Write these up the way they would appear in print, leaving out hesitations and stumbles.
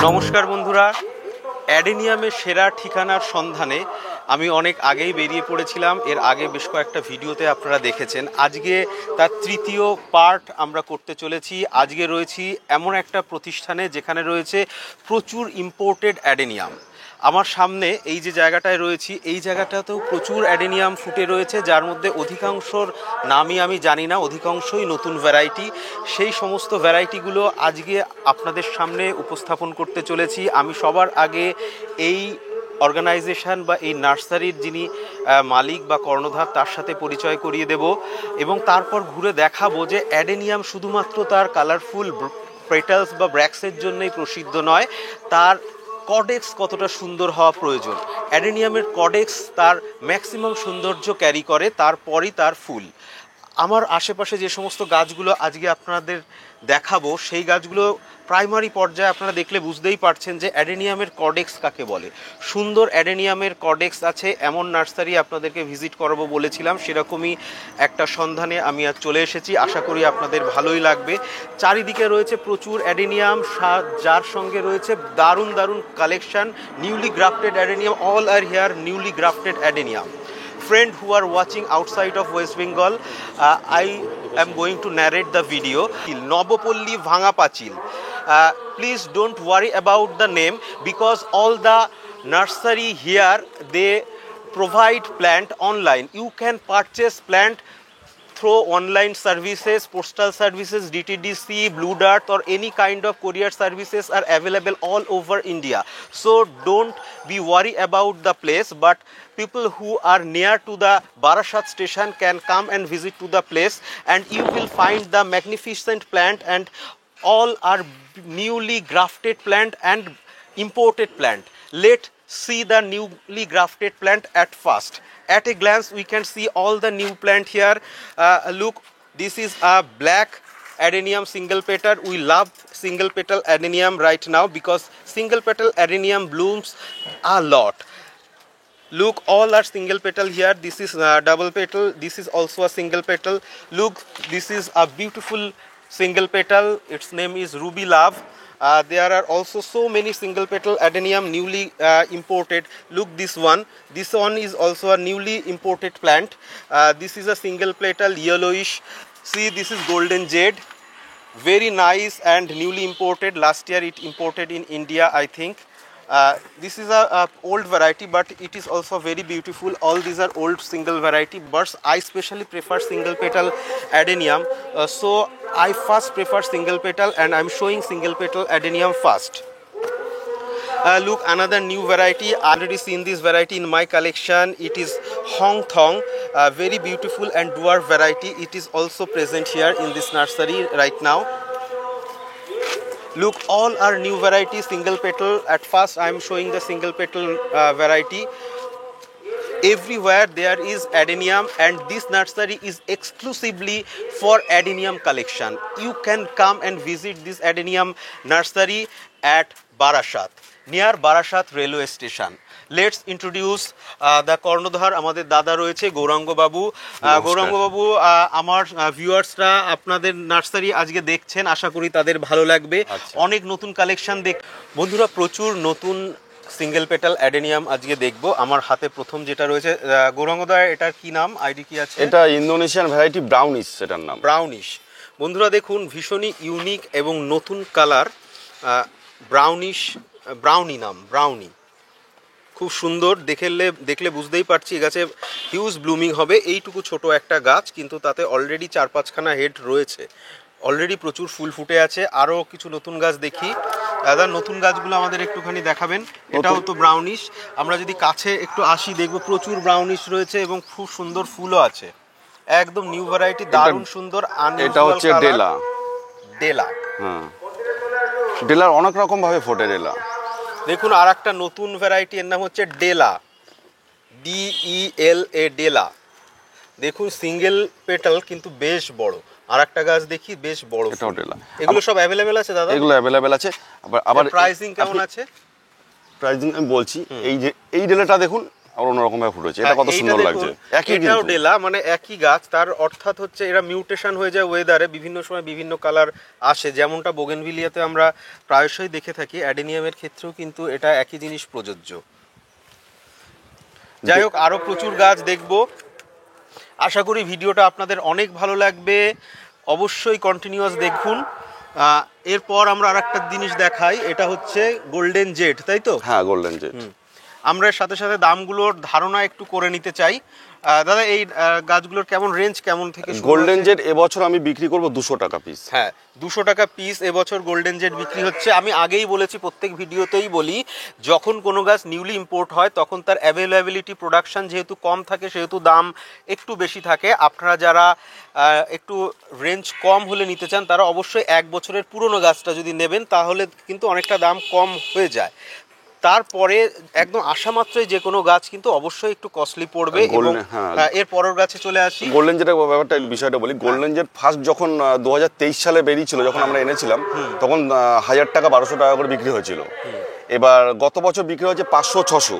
নমস্কার বন্ধুরা, অ্যাডেনিয়ামের সেরা ঠিকানার সন্ধানে আমি অনেক আগেই বেরিয়ে পড়েছিলাম। এর আগে বেশ কয়েকটা ভিডিওতে আপনারা দেখেছেন। আজকে তার তৃতীয় পার্ট আমরা করতে চলেছি। আজকে রয়েছি এমন একটা প্রতিষ্ঠানে যেখানে রয়েছে প্রচুর ইম্পোর্টেড অ্যাডেনিয়াম। আমার সামনে এই যে জায়গাটায় রয়েছি, এই জায়গাটাতেও প্রচুর অ্যাডেনিয়াম ফুটে রয়েছে, যার মধ্যে অধিকাংশর নামই আমি জানি না, অধিকাংশই নতুন ভ্যারাইটি। সেই সমস্ত ভ্যারাইটিগুলো আজকে আপনাদের সামনে উপস্থাপন করতে চলেছি। আমি সবার আগে এই অর্গানাইজেশন বা এই নার্সারির যিনি মালিক বা কর্ণধার তার সাথে পরিচয় করিয়ে দেব, এবং তারপর ঘুরে দেখাবো যে অ্যাডেনিয়াম শুধুমাত্র তার কালারফুল পেটালস বা ব্র্যাক্সের জন্যই প্রসিদ্ধ নয়, তার কডেক্স কতটা সুন্দর হওয়া প্রয়োজন। অ্যাডেনিয়ামের কডেক্স তার ম্যাক্সিমাম সৌন্দর্য ক্যারি করে, তারপরই তার ফুল। আমার আশেপাশে যে সমস্ত গাছগুলো আজকে আপনাদের দেখাবো, সেই গাছগুলো প্রাইমারি পর্যায়ে আপনারা দেখলে বুঝতেই পারছেন যে অ্যাডেনিয়ামের কডেক্স কাকে বলে। সুন্দর অ্যাডেনিয়ামের কডেক্স আছে এমন নার্সারি আপনাদেরকে ভিজিট করাবো বলেছিলাম, সেরকমই একটা সন্ধানে আমি আজ চলে এসেছি। আশা করি আপনাদের ভালোই লাগবে। চারিদিকে রয়েছে প্রচুর অ্যাডেনিয়াম, যার সঙ্গে রয়েছে দারুণ দারুণ collection. Newly grafted adenium, all R here newly grafted adenium. Friend who are watching outside of West Bengal, I am going to narrate the video. Nobopolli Bhangapachil. Please don't worry about the name, because all the nursery here, they provide plant online. You can purchase plant through online services, postal services, DTDC, Blue Dart, or any kind of courier services are available all over India. So don't be worried about the place, but people who are near to the Barashat station can come and visit to the place, and you will find the magnificent plant, and all are newly grafted plant and imported plant. Let's see the newly grafted plant at first. At a glance we can see all the new plant here. Look, this is a black Adenium single petal. We love single petal Adenium right now because single petal Adenium blooms a lot. Look, all are single petal here. This is double petal. This is also a single petal. Look, this is a beautiful single petal. Its name is Ruby Love. There are also so many single petal Adenium newly imported. Look, this one. This one is also a newly imported plant. This is a single petal yellowish. See, this is golden jade. Very nice and newly imported. Last year it imported in India, I think. This is a old variety, but it is also very beautiful. All these are old single variety, but I specially prefer single petal Adenium. So I first prefer single petal, and I'm showing single petal Adenium first. Look, another new variety. I already seen this variety in my collection. It is Hong Thong, very beautiful and dwarf variety. It is also present here in this nursery right now. Look, all are new variety single petal. At first I am showing the single petal variety. Everywhere there is Adenium, and this nursery is exclusively for Adenium collection. You can come and visit this Adenium nursery at Barashat, near Barashat railway station. Let's introduce the কর্ণধার। আমাদের দাদা রয়েছে গৌরাঙ্গ বাবু। গৌরাঙ্গ বাবু, আমার ভিউয়ার্সরা আপনাদের nursery আজকে দেখছেন, আশা করি তাদের ভালো লাগবে। অনেক নতুন কালেকশন বন্ধুরা, প্রচুর নতুন সিঙ্গেল পেটাল অ্যাডেনিয়াম আজকে দেখবো। আমার হাতে প্রথম যেটা রয়েছে, গৌরাঙ্গদা, এটার কি নাম, আইডি কি আছে? এটা ইন্দোনেশিয়ান ভ্যারাইটি ব্রাউনিশ, এটার নাম ব্রাউনিশ। বন্ধুরা দেখুন, ভীষণই ইউনিক এবং নতুন কালার, ব্রাউনিশ, ব্রাউনি নাম, ব্রাউনি। খুব সুন্দর, দেখলে বুঝতেই পারছি এই গাছে হিউজ ব্লুমিং হবে। এইটুকু ছোট একটা গাছ, কিন্তু তাতে অলরেডি 4-5খানা হেড রয়েছে, অলরেডি প্রচুর ফুল ফুটে আছে। আরও কিছু নতুন গাছ দেখি। দাদা, নতুন গাছগুলো আমাদের একটুখানি দেখাবেন। এটাও তো ব্রাউনিশ। আমরা যদি কাছে একটু আসি, দেখবো প্রচুর ব্রাউনিশ রয়েছে এবং খুব সুন্দর ফুলও আছে। একদম নিউ ভ্যারাইটি, দারুণ সুন্দর। এটা হচ্ছে ডেলা। ডেলা, হ্যাঁ, ডেলার অনেক রকম ভাবে ফোটে ডেলা। দেখুন, আর একটা নতুন ভ্যারাইটি, এর নাম হচ্ছে ডেলা, DELA, ডেলা। দেখুন, সিঙ্গেল পেটাল কিন্তু বেশ বড়। আর একটা গাছ দেখি, বেশ বড়। এটাও ডেলা। এগুলো সব অ্যাভেলেবেল আছে দাদা? এগুলো অ্যাভেলেবেল আছে। আবার প্রাইসিং কেমন আছে? প্রাইসিং আমি বলছি। এই যে এই ডেলাটা দেখুন, আর অন্যরকম ভাবে ফুটেছে। এটা কত সুন্দর লাগছে। একই এটাও কিন্তু ডেলা, মানে একই গাছ, তার অর্থাৎ হচ্ছে এরা মিউটেশন হয়ে যায় ওয়েদারে, বিভিন্ন সময় বিভিন্ন কালার আসে, যেমনটা বোগেনভিলিয়াতে আমরা প্রায়শই দেখে থাকি। অ্যাডেনিয়ামের ক্ষেত্রেও কিন্তু এটা একই জিনিস প্রযোজ্য। যাই হোক, আরো প্রচুর গাছ দেখবো। আশা করি ভিডিওটা আপনাদের অনেক ভালো লাগবে, অবশ্যই কন্টিনিউয়াস দেখুন। এরপর আমরা আরেকটা জিনিস দেখাই, এটা হচ্ছে গোল্ডেন জেড, তাই তো? হ্যাঁ, গোল্ডেন জেড। আমরা সাথে সাথে দামগুলোর ধারণা একটু করে নিতে চাই। দাদা, এই গাছগুলোর কেমন রেঞ্জ, কেমন থেকে শুরু গোল্ডেন হচ্ছে? জেড এবছর আমি বিক্রি করব 200 টাকা পিস। হ্যাঁ, 200 টাকা পিস এবছর গোল্ডেন জেড বিক্রি হচ্ছে। আমি আগেই বলেছি, প্রত্যেক ভিডিওতেই বলি, যখন কোনো গাছ নিউলি ইম্পোর্ট হয় তখন তার অ্যাভেলেবিলিটি, প্রোডাকশন যেহেতু কম থাকে সেহেতু দাম একটু বেশি থাকে। আপনারা যারা একটু রেঞ্জ কম হলে নিতে চান তারা অবশ্যই 1 বছরের পুরনো গাছটা যদি নেবেন তাহলে কিন্তু অনেকটা দাম কম হয়ে যায়। তারপরে একদম আসা মাত্রই যে কোনো গাছ কিন্তু অবশ্যই একটু কস্টলি পড়বে। এবং এর পরের গাছে চলে আসি। গোল্ডেন জেড ব্যাপারটা, বিষয়টা বলি। গোল্ডেন জেড ফার্স্ট যখন 2023 সালে বেরিয়েছিল, যখন আমরা এনেছিলাম তখন 1000 টাকা 1200 টাকা করে বিক্রি হয়েছিল। এবার গত বছর বিক্রি হয়েছে 500-600।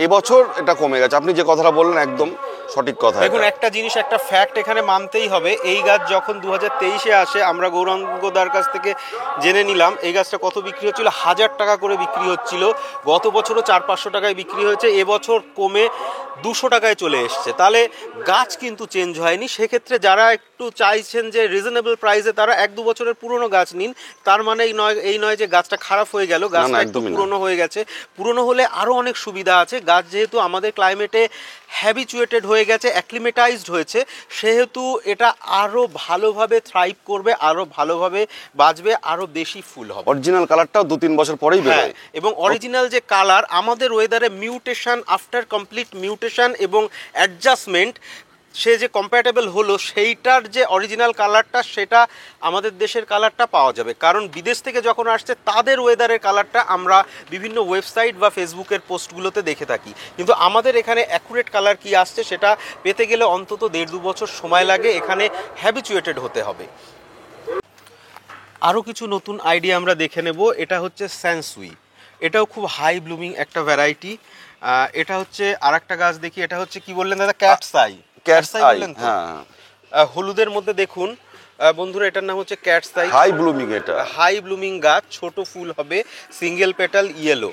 এবছর এটা কমে গেছে। আপনি যে কথাটা বললেন একদম সঠিক কথা। দেখুন, একটা জিনিস, একটা ফ্যাক্ট এখানে মানতেই হবে। এই গাছ যখন 2023-এ আসে, আমরা গৌরাঙ্গদার কাছ থেকে জেনে নিলাম এই গাছটা কত বিক্রি হচ্ছিল, 1000 টাকা করে বিক্রি হচ্ছিল। গত বছরও 400-500 টাকায় বিক্রি হয়েছে, এবছর কমে 200 টাকায় চলে এসছে। তাহলে গাছ কিন্তু চেঞ্জ হয়নি। সেক্ষেত্রে যারা একটু চাইছেন যে রিজনেবল প্রাইসে, তারা 1-2 বছরের পুরনো গাছ নিন। তার মানে এই নয় যে গাছটা খারাপ হয়ে গেল, গাছটা একটু পুরনো হয়ে গেছে। পুরনো হলে আরও অনেক সুবিধা আছে। গাছ যেহেতু আমাদের ক্লাইমেটে হ্যাবিচুয়েটেড হয়ে গেছে, অ্যাক্লিমেটাইজড হয়েছে, সেহেতু এটা আরও ভালোভাবে থ্রাইভ করবে, আরও ভালোভাবে বাঁচবে, আরও বেশি ফুল হবে। অরিজিনাল কালারটাও 2-3 বছর পরেই বেরোয়। এবং অরিজিনাল যে কালার, আমাদের ওয়েদারে মিউটেশন, আফটার কমপ্লিট মিউটেশন এবং অ্যাডজাস্টমেন্ট, সে যে কম্প্যাটেবল হলো, সেইটার যে অরিজিনাল কালারটা, সেটা আমাদের দেশের কালারটা পাওয়া যাবে। কারণ বিদেশ থেকে যখন আসছে তাদের ওয়েদারের কালারটা আমরা বিভিন্ন ওয়েবসাইট বা ফেসবুকের পোস্টগুলোতে দেখে থাকি, কিন্তু আমাদের এখানে অ্যাকুরেট কালার কি আসছে সেটা পেতে গেলে অন্তত 1.5-2 বছর সময় লাগে। এখানে হ্যাবিচুয়েটেড হতে হবে। আরও কিছু নতুন আইডিয়া আমরা দেখে নেব। এটা হচ্ছে স্যানসুই, এটাও খুব হাই ব্লুমিং একটা ভ্যারাইটি। এটা হচ্ছে আরেকটা গাছ দেখি, এটা হচ্ছে কি বললেন দাদা? ক্যাটসাই। ক্যাটসাই বললেন তো? হ্যাঁ, হলুদের মধ্যে দেখুন বন্ধুরা, এটার নাম হচ্ছে ক্যাটসাই। হাই ব্লুমিং, এটা হাই ব্লুমিং গাছ, ছোট ফুল হবে, সিঙ্গেল পেটাল, ইয়েলো,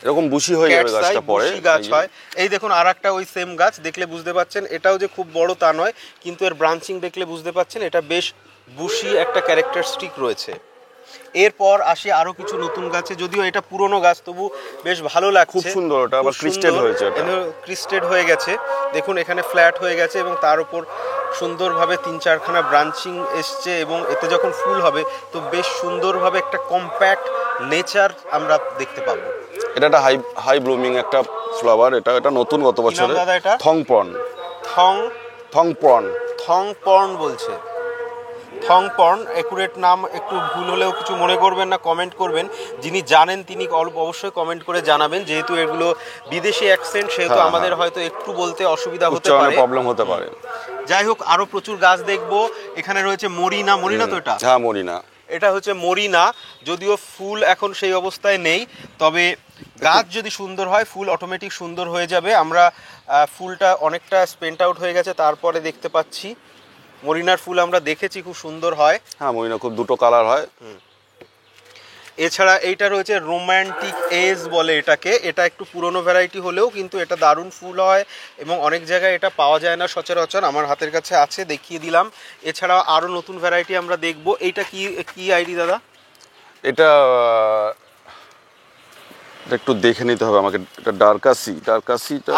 এরকম বুশি হয়ে যাবে গাছটা পরে। বুশি গাছ হয়। এই দেখুন আরেকটা ওই সেম গাছ, দেখলে বুঝতে পাচ্ছেন এটাও যে খুব বড় তা নয়, কিন্তু এর ব্রাঞ্চিং দেখলে বুঝতে পাচ্ছেন এটা বেশ বুশি একটা ক্যারেক্টারিস্টিক রয়েছে। এরপর আসি আরো কিছু নতুন গাছে, যদিও এটা পুরনো গাছ তবু বেশ ভালো লাগছে, খুব সুন্দর। এটা আবার ক্রিস্টেড হয়েছে, এটা ক্রিস্টেড হয়ে গেছে। দেখুন এখানে ফ্ল্যাট হয়ে গেছে এবং তার উপর সুন্দরভাবে 3-4খানা ব্রাঞ্চিং এসছে, এবং এতে যখন ফুল হবে তো বেশ সুন্দরভাবে একটা কম্প্যাক্ট নেচার আমরা দেখতে পাবো। এটা একটা হাই ব্লুমিং একটা ফ্লাওয়ার। এটা নতুন, গত বছরে। থংপর্ন বলছে, থংপর্ন একুরেট নাম, একটু ভুল হলেও কিছু মনে করবেন না, কমেন্ট করবেন। যিনি জানেন তিনি অবশ্যই কমেন্ট করে জানাবেন, যেহেতু এগুলো বিদেশি অ্যাকসেন্ট সেহেতু আমাদের হয়তো একটু বলতে অসুবিধা হতে পারে, প্রবলেম হতে পারে। যাই হোক, আরো প্রচুর গাছ দেখবো। এখানে রয়েছে মরিনা তো এটা? হ্যাঁ, মরিনা। এটা হচ্ছে মরিনা, যদিও ফুল এখন সেই অবস্থায় নেই, তবে গাছ যদি সুন্দর হয় ফুল অটোমেটিক সুন্দর হয়ে যাবে। আমরা ফুলটা অনেকটা স্পেন্ট আউট হয়ে গেছে, তারপরে দেখতে পাচ্ছি মরিনার ফুল আমরা দেখেছি, খুব সুন্দর হয়। হ্যাঁ, মরিনা খুব দুটো কালার হয়। এছাড়া এইটা রয়েছে রোম্যান্টিক এজ বলে এটাকে। এটা একটু পুরনো ভ্যারাইটি হলেও কিন্তু এটা দারুণ ফুল হয় এবং অনেক জায়গায় এটা পাওয়া যায় না সচরাচর। আমার হাতের কাছে আছে, দেখিয়ে দিলাম। এছাড়াও আরও নতুন ভ্যারাইটি আমরা দেখব। এইটা কি আইডি দাদা? এটা একটু দেখে নিতে হবে আমাকে। এটা ডার্কাসি।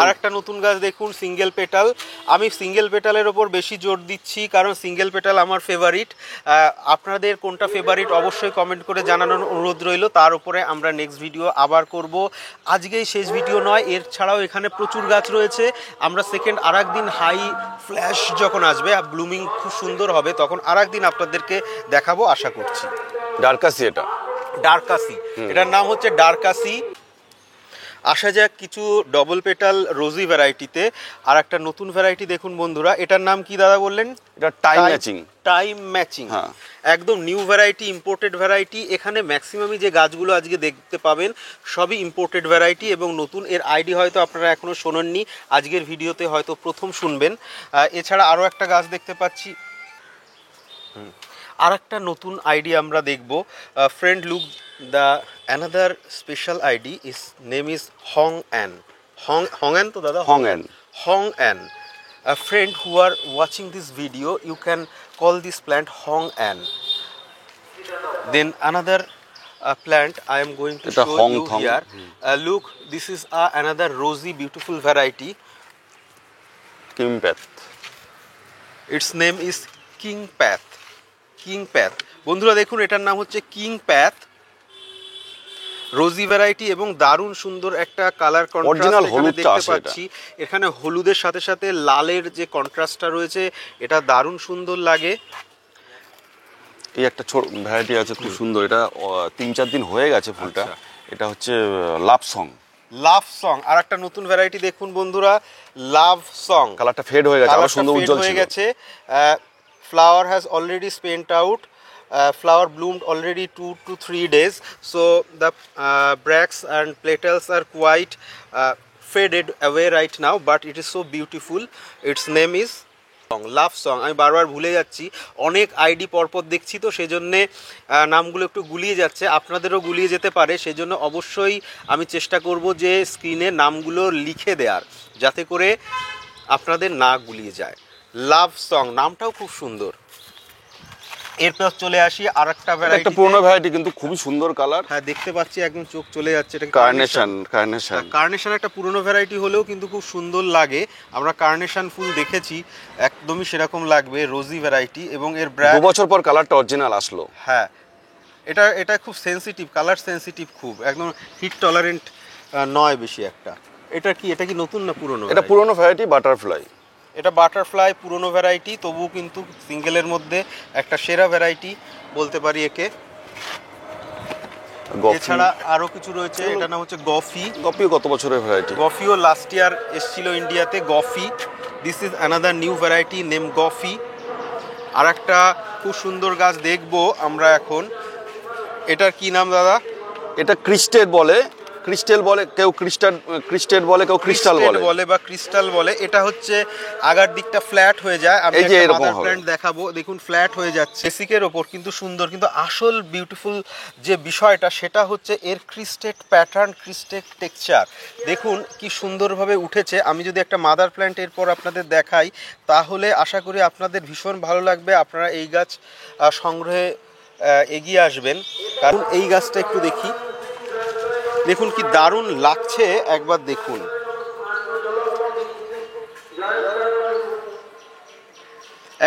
আর একটা নতুন গাছ দেখুন, সিঙ্গেল পেটাল। আমি সিঙ্গেল পেটালের ওপর বেশি জোর দিচ্ছি কারণ সিঙ্গেল পেটাল আমার ফেভারিট। আপনাদের কোনটা ফেভারিট অবশ্যই কমেন্ট করে জানানোর অনুরোধ রইল। তার উপরে আমরা নেক্সট ভিডিও আবার করব। আজকেই শেষ ভিডিও নয়, এর ছাড়াও এখানে প্রচুর গাছ রয়েছে। আমরা সেকেন্ড আর একদিন হাই ফ্ল্যাশ যখন আসবে, ব্লুমিং খুব সুন্দর হবে, তখন আর একদিন আপনাদেরকে দেখাবো আশা করছি। ডার্কাসি, এটার নাম হচ্ছে ডার্কাসি। আসা যাক কিছু ডবল পেটাল রোজি ভ্যারাইটিতে। আর একটা নতুন ভ্যারাইটি দেখুন বন্ধুরা, এটার নাম কি দাদা বললেন? এটা টাইম ম্যাচিং। টাইম ম্যাচিং, হ্যাঁ, একদম নিউ ভ্যারাইটি, ইম্পোর্টেড ভ্যারাইটি। এখানে ম্যাক্সিমামই যে গাছগুলো আজকে দেখতে পাবেন সবই ইম্পোর্টেড ভ্যারাইটি এবং নতুন। এর আইডি হয়তো আপনারা এখনও শোনেননি, আজকের ভিডিওতে হয়তো প্রথম শুনবেন। এছাড়া আরও একটা গাছ দেখতে পাচ্ছি, আর একটা নতুন আইডি আমরা দেখব। Friend look the another special ID is name is Hong an. Hong an তো দাদা? Hong an. Hong An. A friend who are watching this video, you can call this plant Hong An. Then another plant I am going to Eta show Hong you Thong. here. Look, this is another rosy beautiful variety. King path. Its name is King Path. King Path. বন্ধুরা দেখুন, এটার নাম হচ্ছে king path, রোজি variety এবং দারুণ সুন্দর একটা colour contrast এখানে দেখতে পাচ্ছি। এখানে হলুদের সাথে সাথে লালের যে কন্ট্রাস্টটা রয়েছে এটা দারুণ সুন্দর লাগে। এই একটা ছোট ভ্যারাইটি আছে খুব সুন্দর, এটা 3-4 দিন হয়ে গেছে ফুলটা। এটা হচ্ছে লাভ সং। লাভ সং, আর একটা নতুন ভ্যারাইটি দেখুন বন্ধুরা, লাভ সং। কালারটা ফেড হয়ে গেছে, আবার সুন্দর উজ্জ্বল হয়ে গেছে। Flower has already spent out. Flower bloomed already 2 to 3 days, so the bracts and petals are quite faded away right now, but it is so beautiful. Its name is love song. আমি বারবার ভুলে যাচ্ছি, অনেক ID পরপর দেখছি তো সেজন্যে নামগুলো একটু গুলিয়ে যাচ্ছে, আপনাদেরও গুলিয়ে যেতে পারে। সেজন্য অবশ্যই আমি চেষ্টা করব যে স্ক্রিনে নামগুলো লিখে দেওয়ার, যাতে করে আপনাদের না গুলিয়ে যায়। লাভ সং নামটাও খুব সুন্দর। এরপর চলে আসি আর একটা ভ্যারাইটি, একটা পুরনো ভ্যারাইটি কিন্তু খুবই সুন্দর কালার। হ্যাঁ দেখতে পাচ্ছি, একদম চোখ চলে যাচ্ছে। এটা কার্নেশন। কার্নেশন একটা পুরনো ভ্যারাইটি হলেও কিন্তু খুব সুন্দর লাগে। আমরা কার্নেশন ফুল দেখেছি, একদমই সেরকম লাগবে, রোজি ভ্যারাইটি। এবং এর 2 বছর পর কালারটা অরিজিনাল আসলো। হ্যাঁ, এটা খুব সেনসিটিভ, কালার সেনসিটিভ খুব, একদম হিট টলারেন্ট নয় বেশি একটা। এটা কি নতুন না পুরনো? এটা পুরনো ভ্যারাইটি, বাটারফ্লাই। এটা বাটারফ্লাই পুরনো ভ্যারাইটি, তবুও কিন্তু সিঙ্গেলের মধ্যে একটা সেরা ভ্যারাইটি বলতে পারি একে। এছাড়া আরো কিছু রয়েছে, এটা নাম হচ্ছে গফি। গফিও কত বছরের ভ্যারাইটি? গফিও লাস্ট ইয়ার এসেছিল ইন্ডিয়াতে। গফি, this is another new variety name গফি। আর একটা খুব সুন্দর গাছ দেখবো আমরা এখন। এটার কি নাম দাদা? এটা ক্রিস্টেল বলে, কেউ ক্রিস্টেল বলে, কেউ ক্রিস্টাল বলে বা ক্রিস্টাল বলে। এটা হচ্ছে আগার দিকটা ফ্ল্যাট হয়ে যায়। আমি একটা মাদার প্ল্যান্ট দেখাবো, দেখুন ফ্ল্যাট হয়ে যাচ্ছে বেসিকের ওপর, কিন্তু সুন্দর। কিন্তু আসল বিউটিফুল যে বিষয়টা সেটা হচ্ছে এর ক্রিস্টেড প্যাটার্ন, ক্রিস্টেড টেক্সচার। দেখুন কি সুন্দরভাবে উঠেছে। আমি যদি একটা মাদার প্ল্যান্ট এরপর আপনাদের দেখাই তাহলে আশা করি আপনাদের ভীষণ ভালো লাগবে। আপনারা এই গাছ সংগ্রহে এগিয়ে আসবেন। কারণ এই গাছটা একটু দেখি, দেখুন কি দারুণ লাগছে, একবার দেখুন।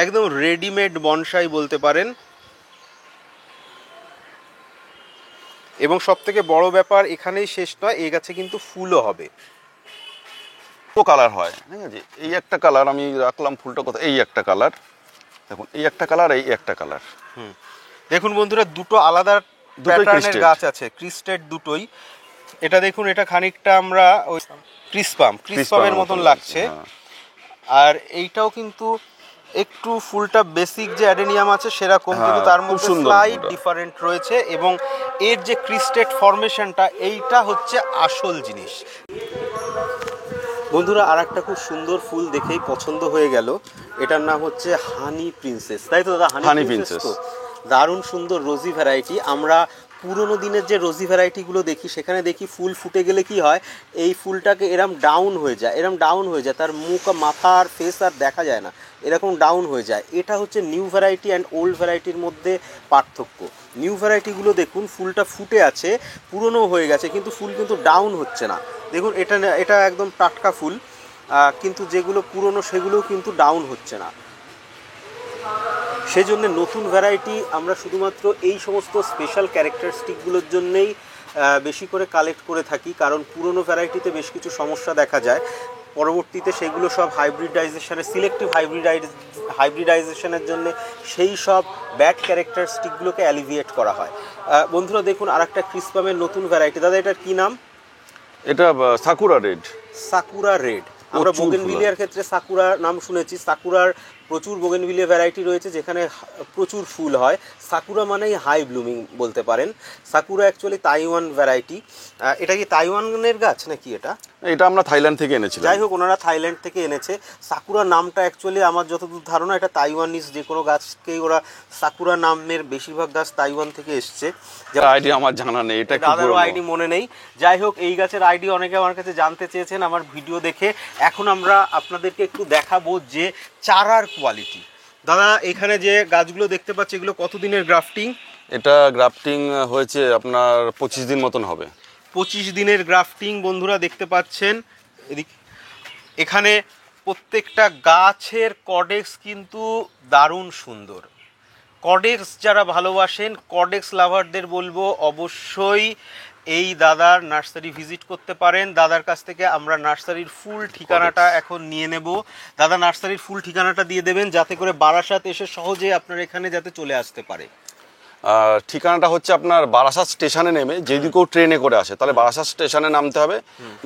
একদম রেডিমেড বনসাই বলতে পারেন। এবং সব থেকে বড় ব্যাপার এখানেই শেষ নয়, এই গাছে কিন্তু ফুলও হবে। কালার হয়, ঠিক আছে? এই একটা কালার আমি রাখলাম, ফুলটা কত, এই একটা কালার দেখুন, এই একটা কালার, এই একটা কালার। দেখুন বন্ধুরা, দুটো আলাদা প্যাটার্নের গাছ আছে, ক্রিস্টেড দুটোই। এটা দেখুন, এটা খানিকটা আমরা ওই ক্রিসপামের মতন লাগছে। আর এইটাও কিন্তু একটু ফুলটা বেসিক যে অ্যাডেনিয়াম আছে সেরকম, কিন্তু তার মধ্যে স্লাইট ডিফারেন্ট রয়েছে। এবং এর যে ক্রিস্টেড ফরমেশনটা, এইটা হচ্ছে আসল জিনিস। বন্ধুরা, আর একটা খুব সুন্দর ফুল দেখেই পছন্দ হয়ে গেল। এটার নাম হচ্ছে হানি প্রিন্সেস, তাই তো দাদা? হানি প্রিন্সেস তো দারুণ সুন্দর রোজি ভ্যারাইটি। আমরা পুরোনো দিনের যে রোজি ভ্যারাইটিগুলো দেখি সেখানে দেখি ফুল ফুটে গেলে কি হয়, এই ফুলটাকে এরম ডাউন হয়ে যায়, তার মুখ, মাথা আর ফেস আর দেখা যায় না, এরকম ডাউন হয়ে যায়। এটা হচ্ছে নিউ ভ্যারাইটি অ্যান্ড ওল্ড ভ্যারাইটির মধ্যে পার্থক্য। নিউ ভ্যারাইটিগুলো দেখুন ফুলটা ফুটে আছে, পুরনো হয়ে গেছে, কিন্তু ফুল কিন্তু ডাউন হচ্ছে না। দেখুন এটা একদম টাটকা ফুল, কিন্তু যেগুলো পুরনো সেগুলোও কিন্তু ডাউন হচ্ছে না। সেই জন্য নতুন ভ্যারাইটি আমরা শুধুমাত্র এই সমস্ত স্পেশাল ক্যারেক্টারিস্টিকগুলোর জন্যেই বেশি করে কালেক্ট করে থাকি। কারণ পুরনো ভ্যারাইটিতে বেশ কিছু সমস্যা দেখা যায়, পরবর্তীতে সেগুলো সব হাইব্রিডাইজেশনের, সিলেক্টিভ হাইব্রিডাইজেশনের জন্য সেই সব ব্যাড ক্যারেক্টারিস্টিকগুলোকে অ্যালিভিয়েট করা হয়। বন্ধুরা দেখুন, আর একটা ক্রিসপামের নতুন ভ্যারাইটি। দাদা এটার কী নাম? এটা সাকুরা রেড। Sakura red. আমরা প্রচুর বোগেনভিলিয়ার ক্ষেত্রে সাকুরা নাম শুনেছি, সাকুরার প্রচুর বোগেনভিলিয়া ভ্যারাইটি রয়েছে যেখানে প্রচুর ফুল হয়। সাকুরা মানেই হাই ব্লুমিং বলতে পারেন। Sakura actually Taiwan variety. এটা কি তাইওয়ানের গাছ নাকি এটা? এটা আমরা থাইল্যান্ড থেকে এনেছিলাম। যাই হোক, ওনারা থাইল্যান্ড থেকে এনেছে। সাকুরা নামটা অ্যাকচুয়ালি আমার যতদূর ধারণা এটা তাইওয়ানিজ, যে কোনো গাছকেই ওরা সাকুরা নামের বেশিরভাগ গাছ তাইওয়ান থেকে এসছে। আইডি আমার জানা নেই, এটা দাদারও আইডি মনে নেই। যাই হোক, এই গাছের আইডি অনেকে আমার কাছে জানতে চেয়েছেন আমার ভিডিও দেখে। এখন আমরা আপনাদেরকে একটু দেখাবো যে চারার কোয়ালিটি। দাদা, এখানে যে গাছগুলো দেখতে পাচ্ছি এগুলো কতদিনের গ্রাফটিং? এটা গ্রাফটিং হয়েছে আপনার 25 দিন মতন হবে। 25 দিনের গ্রাফটিং বন্ধুরা দেখতে পাচ্ছেন। এখানে প্রত্যেকটা গাছের কডেক্স কিন্তু দারুণ সুন্দর। কডেক্স যারা ভালোবাসেন, কডেক্স লাভারদের বলবো অবশ্যই এই দাদার নার্সারি ভিজিট করতে পারেন। দাদার কাছ থেকে আমরা নার্সারির ফুল ঠিকানাটা এখন নিয়ে নেব। দাদা নার্সারির ফুল ঠিকানাটা দিয়ে দেবেন যাতে করে বারাসাত এসে সহজে আপনার এখানে যাতে চলে আসতে পারে। ঠিকানাটা হচ্ছে আপনার বারাসাত স্টেশনে নেমে, যদি কেউ ট্রেনে করে আসে তাহলে বারাসাত স্টেশনে নামতে হবে,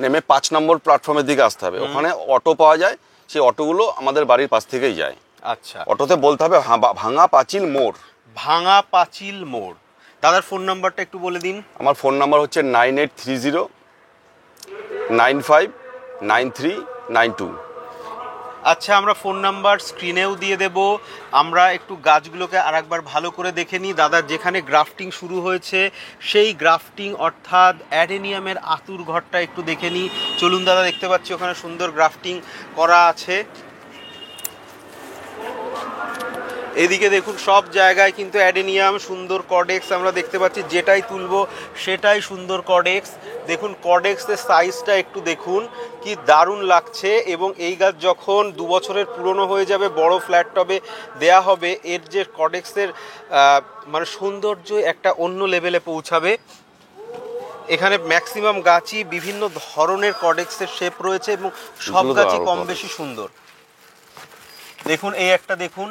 নেমে 5 নম্বর প্ল্যাটফর্মের দিকে আসতে হবে। ওখানে অটো পাওয়া যায়, সেই অটোগুলো আমাদের বাড়ির পাশ থেকেই যায়। আচ্ছা, অটোতে বলতে হবে ভাঙা পাঁচিল মোড়। ভাঙা পাঁচিল মোড়। দাদার ফোন নাম্বারটা একটু বলে দিন। আমার ফোন নাম্বার হচ্ছে 9830959392। আচ্ছা, আমরা ফোন নাম্বার স্ক্রিনেও দিয়ে দেব। আমরা একটু গাছগুলোকে আরেকবার ভালো করে দেখে নিই। দাদার যেখানে গ্রাফটিং শুরু হয়েছে সেই গ্রাফটিং অর্থাৎ অ্যাডেনিয়ামের আতুর ঘরটা একটু দেখে নিই। চলুন দাদা, দেখতে পাচ্ছি ওখানে সুন্দর গ্রাফটিং করা আছে। এদিকে দেখুন সব জায়গায় কিন্তু অ্যাডেনিয়াম, সুন্দর কডেক্স আমরা দেখতে পাচ্ছি। যেটাই তুলবো সেটাই সুন্দর কডেক্স। দেখুন কডেক্সের সাইজটা একটু দেখুন, কি দারুণ লাগছে। এবং এই গাছ যখন 2 বছরের পুরনো হয়ে যাবে, বড় ফ্ল্যাট টবে দেয়া হবে, এর যে কডেক্সের মানে সৌন্দর্য একটা অন্য লেভেলে পৌঁছাবে। এখানে ম্যাক্সিমাম গাছই বিভিন্ন ধরনের কডেক্সের শেপ রয়েছে এবং সব গাছই কম বেশি সুন্দর। দেখুন এই একটা দেখুন,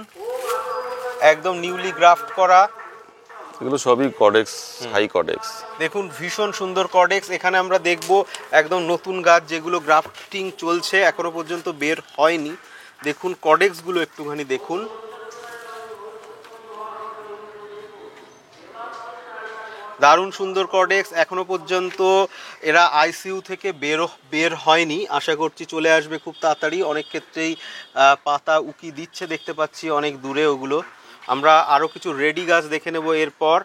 একদম নিউলি গ্রাফট করা। এগুলো সবই কডেক্স, হাই কডেক্স। দেখুন ভীষণ সুন্দর কডেক্স। এখানে আমরা দেখব একদম নতুন গাছ যেগুলো গ্রাফটিং চলছে, এখনো পর্যন্ত বের হয়নি। দেখুন কডেক্সগুলো একটুখানি দেখুন। দারুণ সুন্দর কডেক্স। এখনো পর্যন্ত এরা আইসিইউ থেকে বের হয়নি, আশা করছি চলে আসবে খুব তাড়াতাড়ি। অনেক ক্ষেত্রেই পাতা উকি দিচ্ছে দেখতে পাচ্ছি অনেক দূরে ওগুলো। আমরা আরও কিছু রেডি গাছ দেখে নেব এরপর।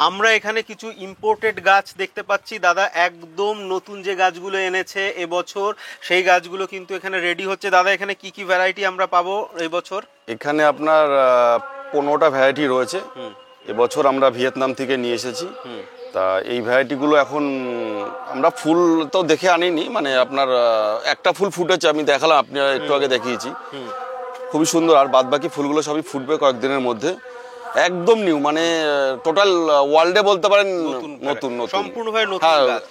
আমরা এখানে কিছু ইম্পোর্টেড গাছ দেখতে পাচ্ছি। দাদা একদম নতুন যে গাছগুলো এনেছে এবছর সেই গাছগুলো কিন্তু এখানে রেডি হচ্ছে। দাদা এখানে কি কি ভ্যারাইটি আমরা পাবো এবছর? এখানে আপনার 15টা ভ্যারাইটি রয়েছে। এবছর আমরা ভিয়েতনাম থেকে নিয়ে এসেছি। তা এই ভ্যারাইটিগুলো এখন আমরা ফুল তো দেখে আনিনি, মানে আপনার একটা ফুল ফুটেছে, আমি দেখালাম, আপনি একটু আগে দেখিয়েছি, খুবই সুন্দর। আর বাদ বাকি ফুলগুলো সবই ফুটবে কয়েকদিনের মধ্যে। একদম নিউ, মানে টোটাল ওয়ার্ল্ডে বলতে পারেন নতুন সম্পূর্ণভাবে নতুন গাছ।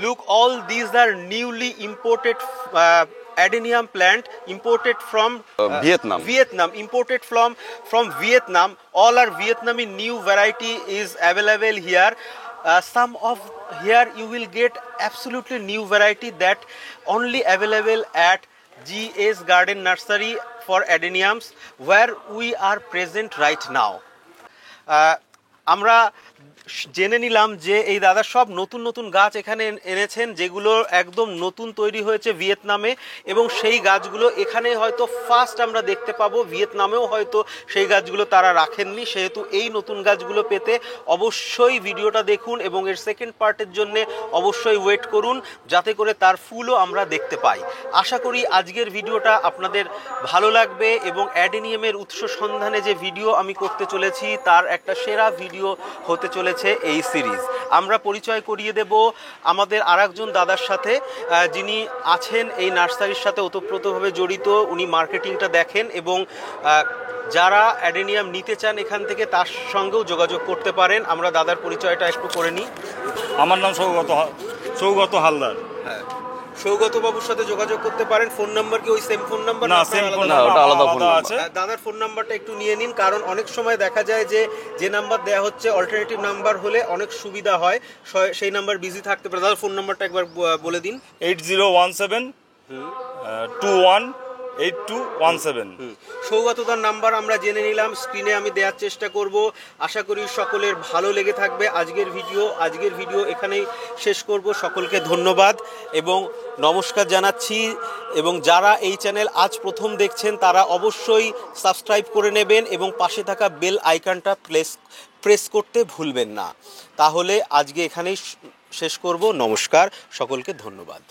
Look, all these are newly imported adenium plant imported from Vietnam, imported from Vietnam. All our Vietnamese new variety is available here. Some of here you will get absolutely new variety that only available at GS Garden Nursery for adeniums, where we are present right now. আমরা জেনে নিলাম যে এই দাদা সব নতুন নতুন গাছ এখানে এনেছেন, যেগুলো একদম নতুন তৈরি হয়েছে ভিয়েতনামে, এবং সেই গাছগুলো এখানে হয়তো ফার্স্ট আমরা দেখতে পাবো। ভিয়েতনামেও হয়তো সেই গাছগুলো তারা রাখেননি, সেহেতু এই নতুন গাছগুলো পেতে অবশ্যই ভিডিওটা দেখুন এবং এর সেকেন্ড পার্টের জন্য অবশ্যই ওয়েট করুন, যাতে করে তার ফুলও আমরা দেখতে পাই। আশা করি আজকের ভিডিওটা আপনাদের ভালো লাগবে এবং অ্যাডেনিয়ামের উৎস সন্ধানে যে ভিডিও আমি করতে চলেছি তার একটা সেরা ভিডিও হতে চলেছে এই সিরিজ। আমরা পরিচয় করিয়ে দেব আমাদের আরেকজন দাদার সাথে, যিনি আছেন এই নার্সারির সাথে ওতপ্রোতভাবে জড়িত। উনি মার্কেটিংটা দেখেন এবং যারা অ্যাডেনিয়াম নিতে চান এখান থেকে তার সঙ্গেও যোগাযোগ করতে পারেন। আমরা দাদার পরিচয়টা একটু করে নিই। আমার নাম সৌগত হালদার। হ্যাঁ, সৌগত বাবুর সাথে যোগাযোগ করতে পারেন। ফোন নাম্বার কি ওই সেম ফোন নাম্বার? না, সেম ফোন না, ওটা আলাদা ফোন নাম্বার আছে। দাদার ফোন নাম্বারটা একটু নিয়ে নিন, কারণ অনেক সময় দেখা যায় যে নাম্বার দেওয়া হচ্ছে অল্টারনেটিভ নাম্বার হলে অনেক সুবিধা হয়, সেই নাম্বার বিজি থাকতে পারে। দাদার ফোন নাম্বারটা একবার বলে দিন। 8017 218217। সৌগতদার নাম্বার আমরা জেনে নিলাম, স্ক্রিনে আমি দেওয়ার চেষ্টা করব। আশা করি সকলের ভালো লেগে থাকবে আজকের ভিডিও এখানেই শেষ করব। সকলকে ধন্যবাদ এবং নমস্কার জানাচ্ছি। এবং যারা এই চ্যানেল আজ প্রথম দেখছেন তারা অবশ্যই সাবস্ক্রাইব করে নেবেন এবং পাশে থাকা বেল আইকনটা প্রেস করতে ভুলবেন না। তাহলে আজকে এখানেই শেষ করব। নমস্কার, সকলকে ধন্যবাদ।